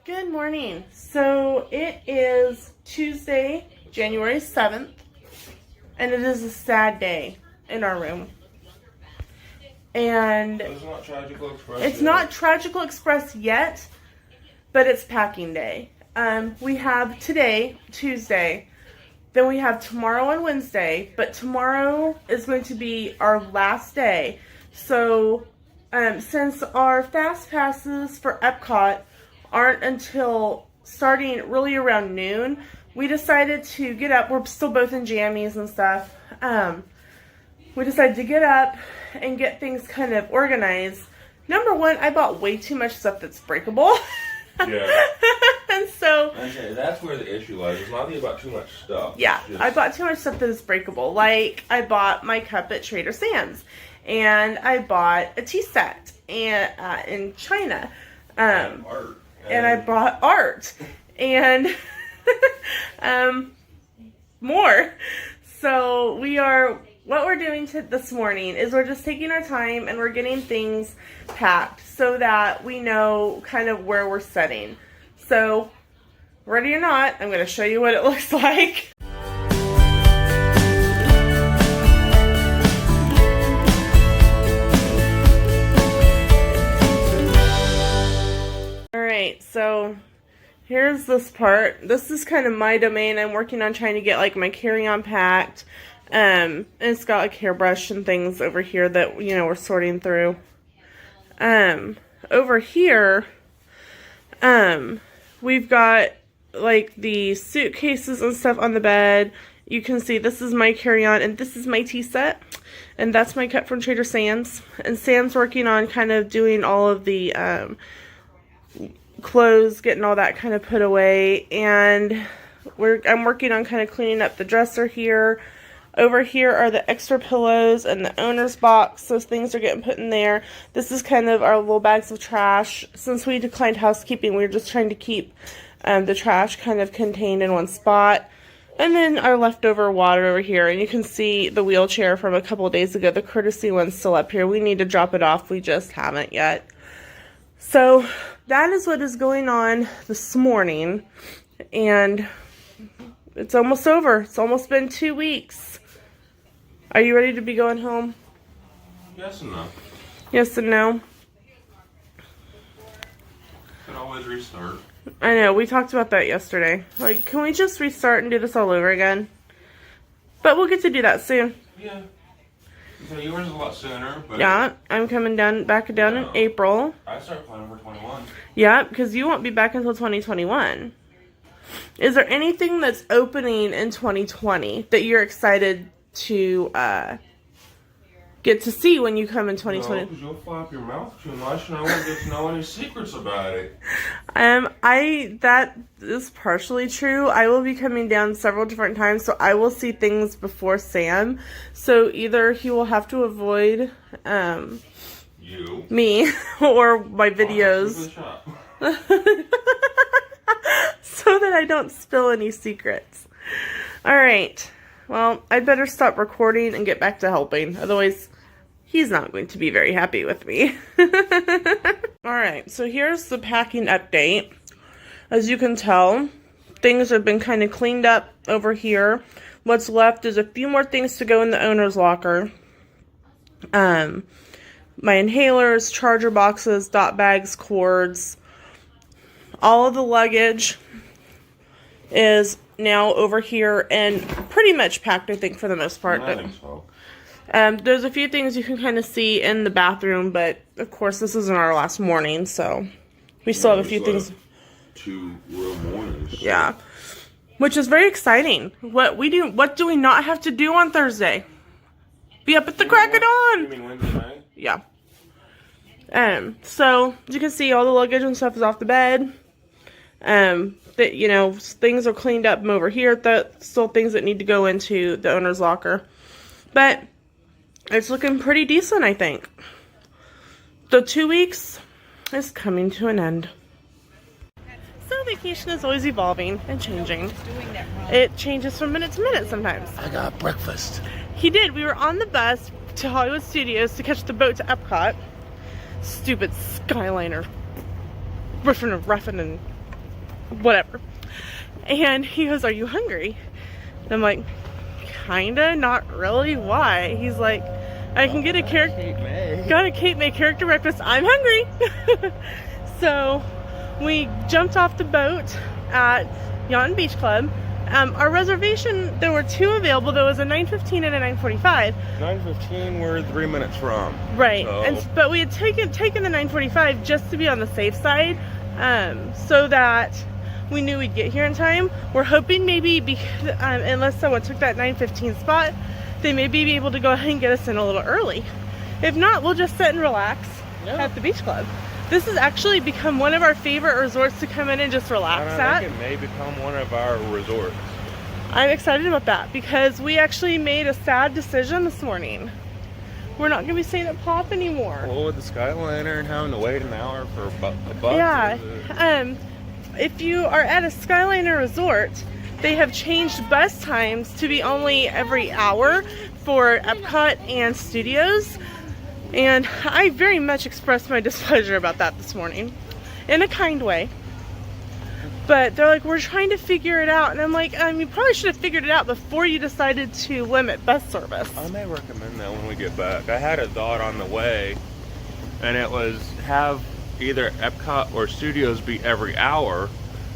Good morning. So it is Tuesday, January 7th, and it is a sad day in our room. And it's not Tragical Express it's yet. not Tragical Express yet, but it's packing day. We have today, Tuesday, then we have tomorrow and Wednesday, but tomorrow is going to be our last day. So since our fast passes for Epcot aren't until starting really around noon, we decided to get up. We're still both in jammies and stuff. We decided to get up and get things kind of organized. Number one, I bought way too much stuff that's breakable. Yeah. And so that's where the issue lies. It's not about too much stuff. yeah, I bought too much stuff that is breakable. Like, I bought my cup at Trader Sam's, and I bought a tea set and in China. Art. And I bought art and more. So what we're doing this morning is we're just taking our time and we're getting things packed so that we know kind of where we're setting. So, ready or not, I'm going to show you what it looks like. Alright, so here's this part. This is kind of my domain. I'm working on trying to get like my carry-on packed. And it's got like hairbrush and things over here that, you know, we're sorting through. Over here, we've got like the suitcases and stuff on the bed. You can see this is my carry-on and this is my tea set. And that's my cup from Trader Sam's. And Sam's working on kind of doing all of the clothes, getting all that kind of put away. And I'm working on kind of cleaning up the dresser here. Over here are the extra pillows and the owner's box. Those things are getting put in there. This is kind of our little bags of trash. Since we declined housekeeping, we were just trying to keep the trash kind of contained in one spot. And then our leftover water over here. And you can see the wheelchair from a couple of days ago. The courtesy one's still up here. We need to drop it off. We just haven't yet. So that is what is going on this morning. And it's almost over. It's almost been 2 weeks. Are you ready to be going home? Yes and no. Yes and no. Could always restart. I know, we talked about that yesterday. Like, can we just restart and do this all over again? But we'll get to do that soon. Yeah. So yours is a lot sooner, but Yeah, I'm coming back down in April. I start planning for 21. Yeah, because you won't be back until 2021. Is there anything that's opening in 2020 that you're excited to get to see when you come in 2020? No, because you'll flap your mouth too much and I won't get to know any secrets about it. That is partially true. I will be coming down several different times, so I will see things before Sam. So either he will have to avoid me or my videos so that I don't spill any secrets. Alright. Well, I'd better stop recording and get back to helping. Otherwise, he's not going to be very happy with me. Alright, so here's the packing update. As you can tell, things have been kind of cleaned up over here. What's left is a few more things to go in the owner's locker. My inhalers, charger boxes, dot bags, cords. All of the luggage is now over here and pretty much packed, I think, for the most part. I think so. There's a few things you can kind of see in the bathroom, but of course this isn't our last morning, so we still have a few things. 2 real mornings. Yeah, which is very exciting. What do we not have to do on Thursday? Be up at the crack of dawn. You mean Wednesday night? Yeah. So as you can see, all the luggage and stuff is off the bed. That, you know, things are cleaned up over here. Still things that need to go into the owner's locker. But it's looking pretty decent, I think. The 2 weeks is coming to an end. So vacation is always evolving and changing. It changes from minute to minute sometimes. I got breakfast. He did. We were on the bus to Hollywood Studios to catch the boat to Epcot. Stupid Skyliner. Riffing and roughing and whatever. And he goes, "Are you hungry?" And I'm like, "Kinda, not really. Why?" He's like, "I can get a got a Cape May character breakfast. I'm hungry." So we jumped off the boat at Yacht and Beach Club. Our reservation, there were 2 available. There was a 9:15 and a 9:45. 9:15 we're 3 minutes from. Right. So. But we had taken the 9:45 just to be on the safe side, so that we knew we'd get here in time. We're hoping maybe, unless someone took that 9:15 spot, they may be able to go ahead and get us in a little early. If not, we'll just sit and relax at the Beach Club. This has actually become one of our favorite resorts to come in and just relax at. I think it may become one of our resorts. I'm excited about that because we actually made a sad decision this morning. We're not going to be staying at Pop anymore. Well, with the Skyliner and having to wait an hour for a bus. Yeah. If you are at a Skyliner resort, they have changed bus times to be only every hour for Epcot and Studios. And I very much expressed my displeasure about that this morning, in a kind way. But they're like, "We're trying to figure it out." And I'm like, you probably should have figured it out before you decided to limit bus service. I may recommend that when we get back. I had a thought on the way, and it was have either Epcot or Studios be every hour,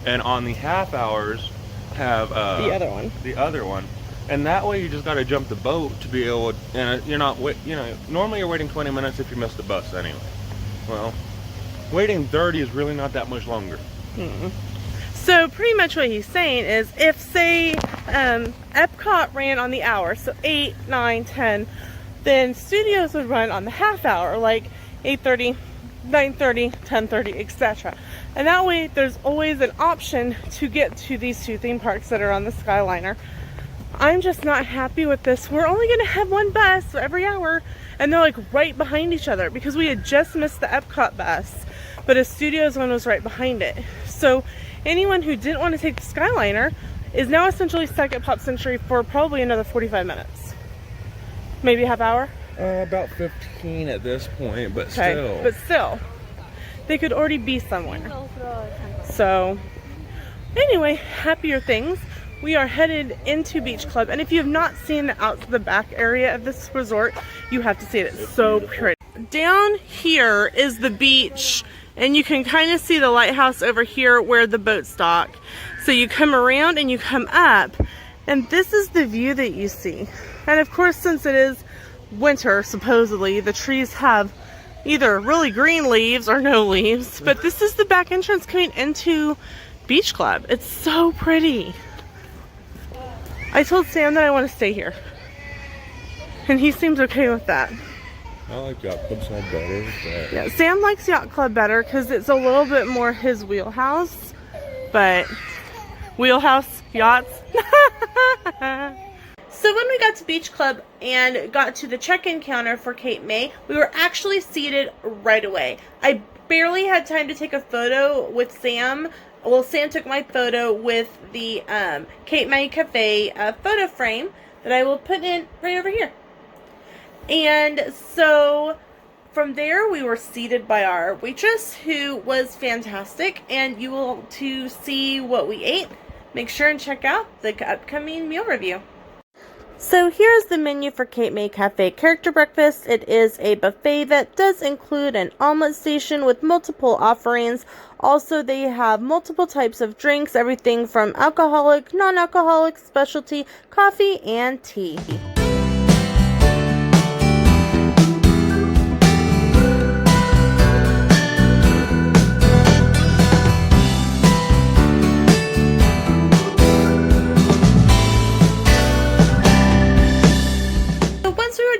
and on the half hours have the other one. And that way you just got to jump the boat to be able to, and you're not, normally you're waiting 20 minutes if you miss the bus anyway. Well, waiting 30 is really not that much longer. So pretty much what he's saying is if, say, Epcot ran on the hour, so 8, 9, 10, then Studios would run on the half hour, like 8:30, 9:30, 10:30, etc. And that way there's always an option to get to these 2 theme parks that are on the Skyliner. I'm just not happy with this. We're only going to have 1 bus every hour, and they're like right behind each other because we had just missed the Epcot bus, but a Studios one was right behind it. So anyone who didn't want to take the Skyliner is now essentially stuck at Pop Century for probably another 45 minutes. Maybe a half hour? About 15 at this point, but okay. still. But still, they could already be somewhere. So anyway, happier things. We are headed into Beach Club, and if you have not seen the back area of this resort, you have to see it. It's so pretty. Down here is the beach, and you can kind of see the lighthouse over here where the boats dock. So you come around and you come up, and this is the view that you see. And of course, since it is winter, supposedly, the trees have either really green leaves or no leaves, but this is the back entrance coming into Beach Club. It's so pretty. I told Sam that I want to stay here, and he seems okay with that. I like Yacht Club better. But... yeah, Sam likes Yacht Club better because it's a little bit more his wheelhouse, but wheelhouse, yachts. So when we got to Beach Club and got to the check-in counter for Cape May, we were actually seated right away. I barely had time to take a photo with Sam. Well, Sam took my photo with the Cape May Cafe photo frame that I will put in right over here. And so from there, we were seated by our waitress, who was fantastic. And you will, to see what we ate, make sure and check out the upcoming meal review. So here's the menu for Cape May Cafe Character Breakfast. It is a buffet that does include an omelet station with multiple offerings. Also, they have multiple types of drinks, everything from alcoholic, non-alcoholic, specialty, coffee, and tea.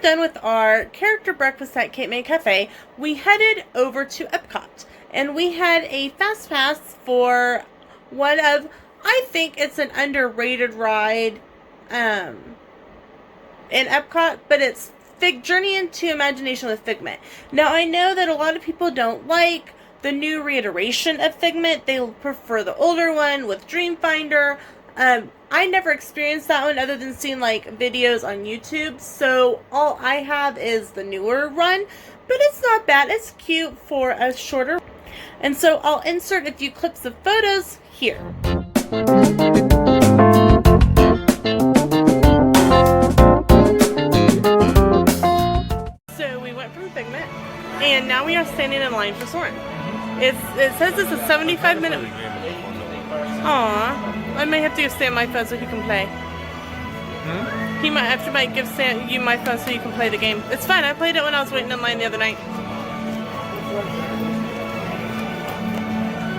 Done with our character breakfast at Cape May Cafe, we headed over to Epcot, and we had a fast pass for one of, I think it's an underrated ride in Epcot, but it's Journey into Imagination with Figment. Now, I know that a lot of people don't like the new reiteration of Figment. They prefer the older one with Dreamfinder. I never experienced that one other than seeing like videos on YouTube, so all I have is the newer run, but it's not bad. It's cute for a shorter. And so I'll insert a few clips of photos here. So we went from Figment, and now we are standing in line for Soarin'. It says it's a 75-minute. Aw, I may have to give Stan my phone so he can play. He might give Stan you my phone so you can play the game. It's fine. I played it when I was waiting in line the other night.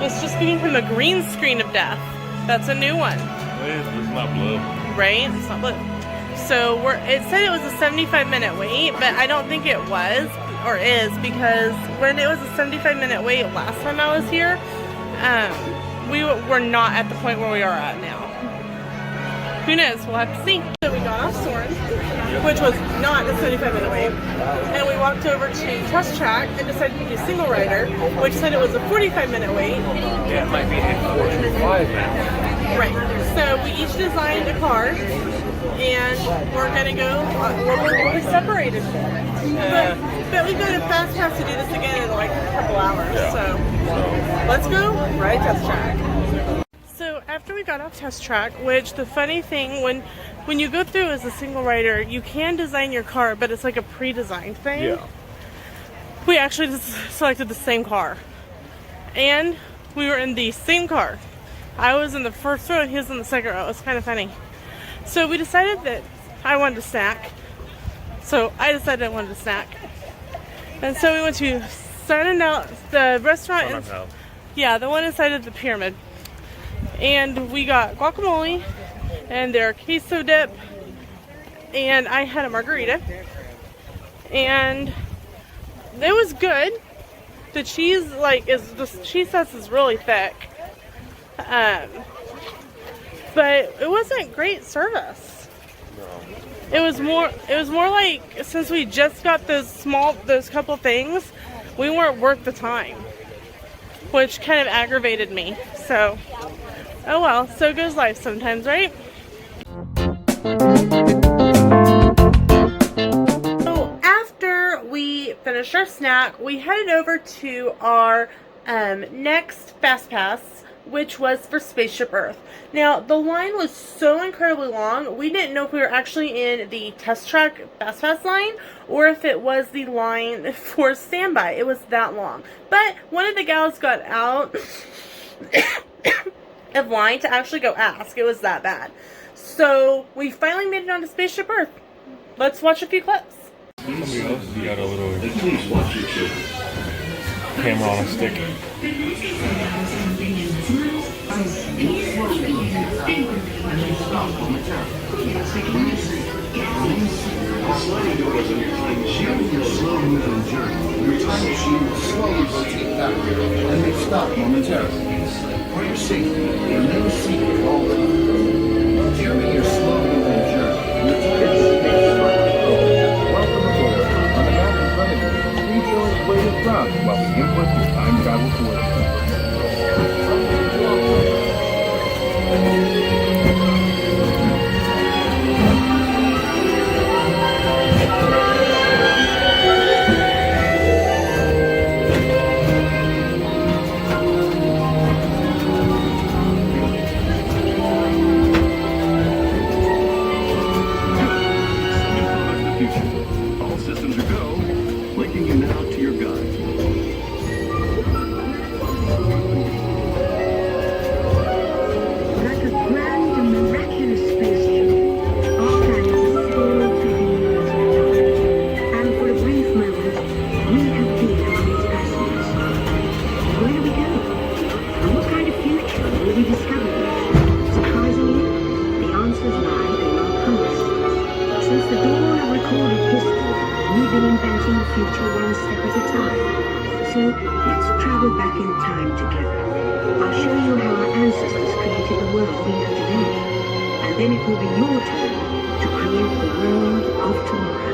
It's just giving him a green screen of death. That's a new one. It's not blue. Right? It's not blue. So it said it was a 75-minute wait, but I don't think it was or is, because when it was a 75-minute wait last time I was here, we were not at the point where we are at now. Who knows? We'll have to see. So we got off Soarin', which was not a 75-minute wait, and we walked over to Test Track and decided to do Single Rider, which said it was a 45-minute wait. Yeah, it might be a 45 minutes. Right. So we each designed a car, and we're gonna go. We'll be separated. But we've got a fast pass to do this again in like a couple hours. Yeah. So let's go ride Test Track. So after we got off Test Track, which the funny thing, when you go through as a single rider, you can design your car, but it's like a pre-designed thing. Yeah. We actually just selected the same car, and we were in the same car. I was in the first row and he was in the second row. It was kind of funny. So we decided that I wanted a snack. So I decided I wanted a snack. And so we went to the restaurant. Yeah, the one inside of the pyramid. And we got guacamole and their queso dip. And I had a margarita. And it was good. The cheese, the cheese sauce is really thick. But it wasn't great service. It was more like, since we just got those couple things, we weren't worth the time, which kind of aggravated me. So, oh well, so goes life sometimes, right? So after we finished our snack, we headed over to our next Fast Pass, which was for Spaceship Earth. Now, the line was so incredibly long, we didn't know if we were actually in the Test Track Fast Pass line or if it was the line for standby. It was that long. But one of the gals got out of line to actually go ask. It was that bad. So, we finally made it onto Spaceship Earth. Let's watch a few clips. Somebody else has got a little camera on a stick. Sliding doors on your time machine your slow-moving journey. Your time machine will slowly rotate backward and may stop momentarily. For your safety, remain seated all the time. During your slow-moving journey, your time machine will welcome aboard. On the map in front of you, please show us where you're from while we input your time travel coordinates. Then it will be your turn to create the world of tomorrow.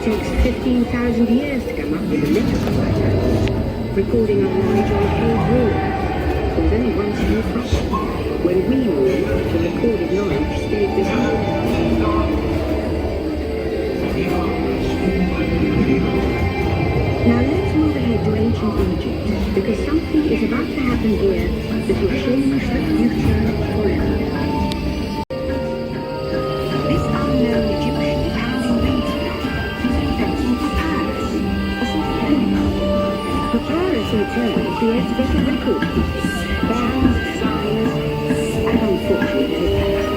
takes 15,000 years to come up with a literature like that. Recording our knowledge on a page rule. There's only one small problem. When we move, the recorded knowledge stays behind. Now let's move ahead to ancient Egypt, because something is about to happen here that will change the future forever. This unknown Egyptian found in Epcot is inventing papyrus, a sort of paper. Papyrus in turn creates better record keeping, bands, signs, and unfortunately papyrus.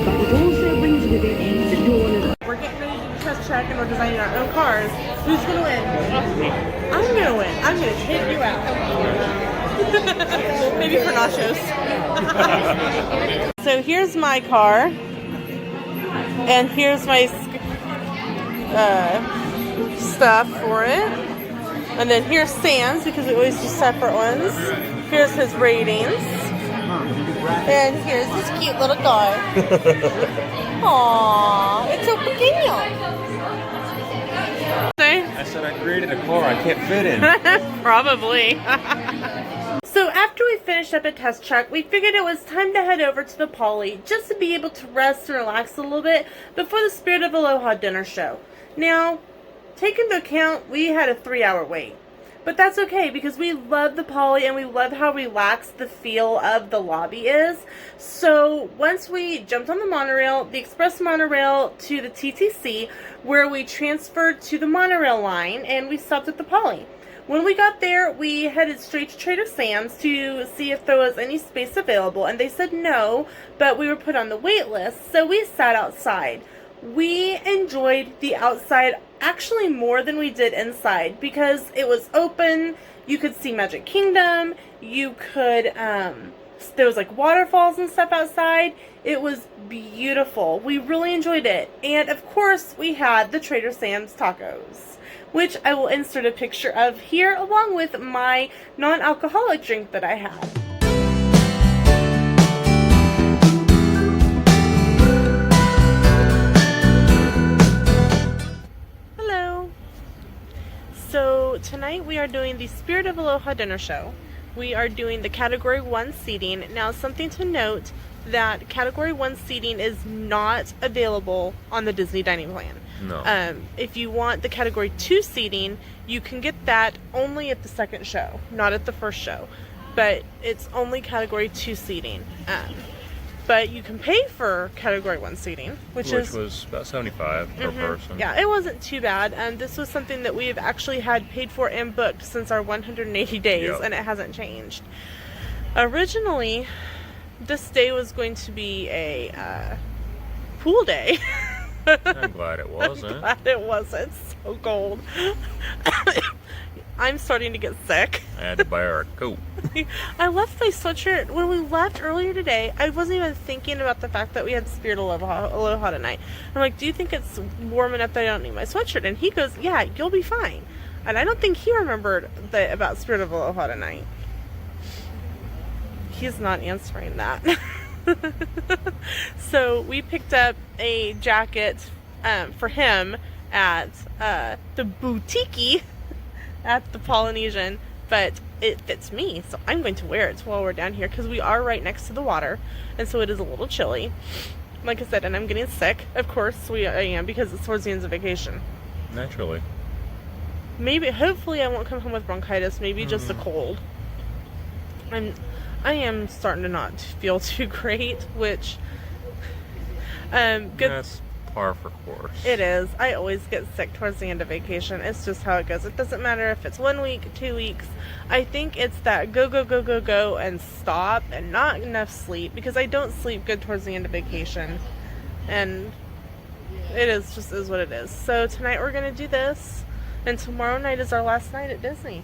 But it also brings with it the dawn of... We're getting ready to do the test track and we're designing our own cars. Who's gonna win? I'm gonna win. I'm gonna take you out. Maybe for nachos. So here's my car, and here's my stuff for it, and then here's Sam's because we always do separate ones. Here's his ratings, and here's this cute little car. Aww, it's so pequeño. I said I created a car I can't fit in. Probably. So after we finished up a test track, we figured it was time to head over to the Poly just to be able to rest and relax a little bit before the Spirit of Aloha dinner show. Now, take into account we had a 3-hour wait. But that's okay because we love the Poly and we love how relaxed the feel of the lobby is. So once we jumped on the monorail, the express monorail to the TTC, where we transferred to the monorail line and we stopped at the Poly. When we got there, we headed straight to Trader Sam's to see if there was any space available, and they said no, but we were put on the wait list, so we sat outside. We enjoyed the outside actually more than we did inside because it was open. You could see Magic Kingdom. You could, there was like waterfalls and stuff outside. It was beautiful. We really enjoyed it. And of course, we had the Trader Sam's tacos, which I will insert a picture of here along with my non-alcoholic drink that I had. So tonight we are doing the Spirit of Aloha dinner show. We are doing the Category 1 seating. Now something to note that Category 1 seating is not available on the Disney dining plan. No. If you want the Category 2 seating, you can get that only at the second show, not at the first show. But it's only Category 2 seating. But you can pay for Category 1 seating, which was about $75 per person. Yeah, it wasn't too bad. This was something that we've actually had paid for and booked since our 180 days, and it hasn't changed. Originally, this day was going to be a pool day. I'm glad it wasn't. I'm glad it wasn't. It's so cold. I'm starting to get sick. I had to buy her a coat. I left my sweatshirt. When we left earlier today, I wasn't even thinking about the fact that we had Spirit Aloha tonight. I'm like, do you think it's warm enough that I don't need my sweatshirt? And he goes, yeah, you'll be fine. And I don't think he remembered about Spirit of Aloha tonight. He's not answering that. So we picked up a jacket for him at the boutique at the Polynesian, but it fits me, so I'm going to wear it while we're down here because we are right next to the water, and so it is a little chilly, like I said, and I'm getting sick. Of course I am, because it's towards the end of vacation. Naturally. Hopefully I won't come home with bronchitis, maybe just a cold. I am starting to not feel too great, which good. That's par for course. It is. I always get sick towards the end of vacation. It's just how it goes. It doesn't matter if it's 1 week, 2 weeks. I think it's that go and stop and not enough sleep, because I don't sleep good towards the end of vacation. And it is what it is. So tonight we're going to do this, and tomorrow night is our last night at Disney.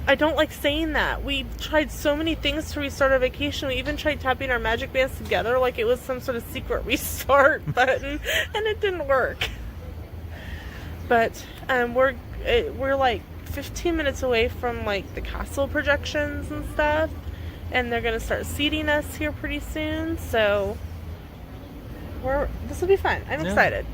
I don't like saying that. We tried so many things to restart our vacation. We even tried tapping our magic bands together like it was some sort of secret restart button, and it didn't work. But we're like 15 minutes away from like the castle projections and stuff, and they're gonna start seating us here pretty soon. So this will be fun. I'm excited.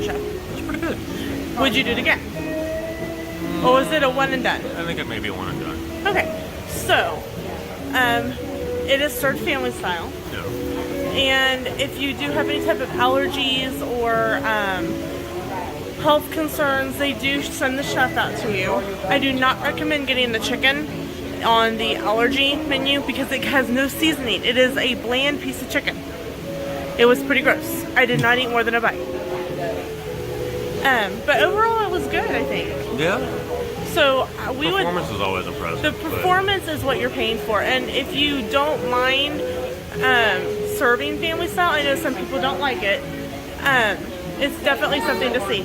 chef. It's pretty good. Would you do it again? Or was it a one and done? I think it may be a one and done. Okay, so it is served family style. Yeah. And if you do have any type of allergies or health concerns, they do send the chef out to you. I do not recommend getting the chicken on the allergy menu because it has no seasoning. It is a bland piece of chicken. It was pretty gross. I did not eat more than a bite. But overall, it was good, I think. Yeah. So we would. Performance is always impressive. The performance is what you're paying for, and if you don't mind serving family style, I know some people don't like it. It's definitely something to see.